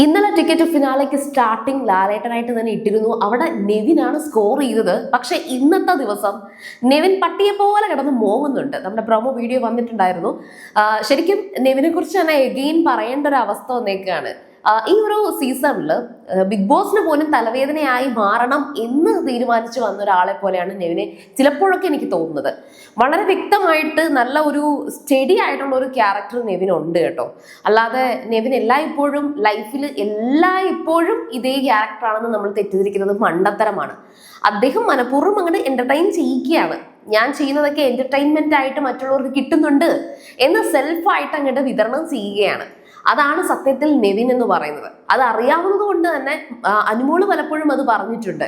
ഇന്നലെ ticket ഫിനാലേക്ക് starting ലാലേട്ടനായിട്ട് തന്നെ ഇട്ടിരുന്നു. അവിടെ നെവിനാണ് സ്കോർ ചെയ്തത്. പക്ഷെ ഇന്നത്തെ ദിവസം നെവിൻ പട്ടിയെ പോലെ കിടന്ന് മോങ്ങുന്നുണ്ട്. നമ്മുടെ പ്രൊമോ വീഡിയോ വന്നിട്ടുണ്ടായിരുന്നു. ശരിക്കും നെവിനെ കുറിച്ച് തന്നെ എഗെയിൻ പറയേണ്ട ഒരു അവസ്ഥ വന്നേക്കാണ്. ഈ ഒരു സീസണിൽ ബിഗ് ബോസിന് പോലും തലവേദനയായി മാറണം എന്ന് തീരുമാനിച്ചു വന്ന ഒരാളെ പോലെയാണ് നെവിനെ ചിലപ്പോഴൊക്കെ എനിക്ക് തോന്നുന്നത്. വളരെ വ്യക്തമായിട്ട് നല്ല ഒരു സ്റ്റഡി ആയിട്ടുള്ള ഒരു ക്യാരക്ടർ നെവിനുണ്ട് കേട്ടോ. അല്ലാതെ നെവിൻ എല്ലായ്പ്പോഴും ലൈഫിൽ എല്ലായ്പ്പോഴും ഇതേ ക്യാരക്ടറാണെന്ന് നമ്മൾ തെറ്റിദ്ധരിക്കുന്നത് മണ്ടത്തരമാണ്. അദ്ദേഹം മനഃപൂർവ്വം അങ്ങോട്ട് എന്റർടൈൻ ചെയ്യിക്കുകയാണ്. ഞാൻ ചെയ്യുന്നതൊക്കെ എന്റർടൈൻമെന്റ് ആയിട്ട് മറ്റുള്ളവർക്ക് കിട്ടുന്നുണ്ട് എന്ന് സെൽഫായിട്ട് അങ്ങോട്ട് വിതരണം ചെയ്യുകയാണ്. അതാണ് സത്യത്തിൽ നെവിൻ എന്ന് പറയുന്നത്. അത് അറിയാവുന്നത് കൊണ്ട് തന്നെ അനുമോള് പലപ്പോഴും അത് പറഞ്ഞിട്ടുണ്ട്.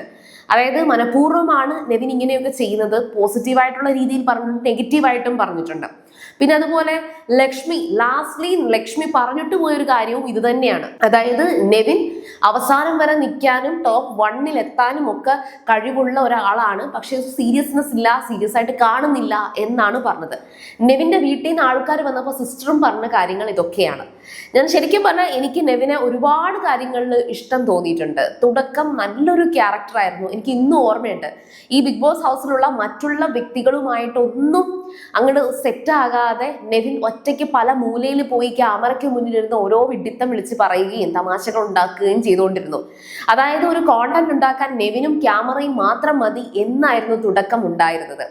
അതായത് മനഃപൂർവ്വമാണ് നെവിൻ ഇങ്ങനെയൊക്കെ ചെയ്യുന്നത്. പോസിറ്റീവായിട്ടുള്ള രീതിയിൽ പറഞ്ഞിട്ടുണ്ട്, നെഗറ്റീവായിട്ടും പറഞ്ഞിട്ടുണ്ട്. പിന്നെ അതുപോലെ ലക്ഷ്മി പറഞ്ഞിട്ട് പോയൊരു കാര്യവും ഇത് തന്നെയാണ്. അതായത് നെവിൻ അവസാനം വരെ നിൽക്കാനും ടോപ്പ് 1-ൽ എത്താനും ഒക്കെ കഴിവുള്ള ഒരാളാണ്. പക്ഷെ സീരിയസ്നെസ് ഇല്ല, സീരിയസ് ആയിട്ട് കാണുന്നില്ല എന്നാണ് പറഞ്ഞത്. നെവിന്റെ വീട്ടിൽ നിന്ന് ആൾക്കാർ വന്നപ്പോൾ സിസ്റ്ററും പറഞ്ഞ കാര്യങ്ങൾ ഇതൊക്കെയാണ്. ഞാൻ ശരിക്കും പറഞ്ഞാൽ എനിക്ക് നെവിനെ ഒരുപാട് കാര്യങ്ങളിൽ ഇഷ്ടം തോന്നിയിട്ടുണ്ട്. തുടക്കം നല്ലൊരു ക്യാരക്ടർ ആയിരുന്നു. എനിക്ക് ഇന്നും ഓർമ്മയുണ്ട്. ഈ ബിഗ് ബോസ് ഹൗസിലുള്ള മറ്റുള്ള വ്യക്തികളുമായിട്ടൊന്നും അങ്ങോട്ട് സെറ്റ് ആകാതെ നെവിൻ ഒറ്റയ്ക്ക് പല മൂലയിൽ പോയി ക്യാമറയ്ക്ക് മുന്നിലിരുന്ന് ഓരോ വിഡിത്തം വിളിച്ച് പറയുകയും തമാശകൾ ഉണ്ടാക്കുകയും ചെയ്തുകൊണ്ടിരുന്നു. അതായത് ഒരു കോണ്ടന്റ് ഉണ്ടാക്കാൻ നെവിനും ക്യാമറയും മാത്രം മതി എന്നായിരുന്നു തുടക്കം ഉണ്ടായിരുന്നത്.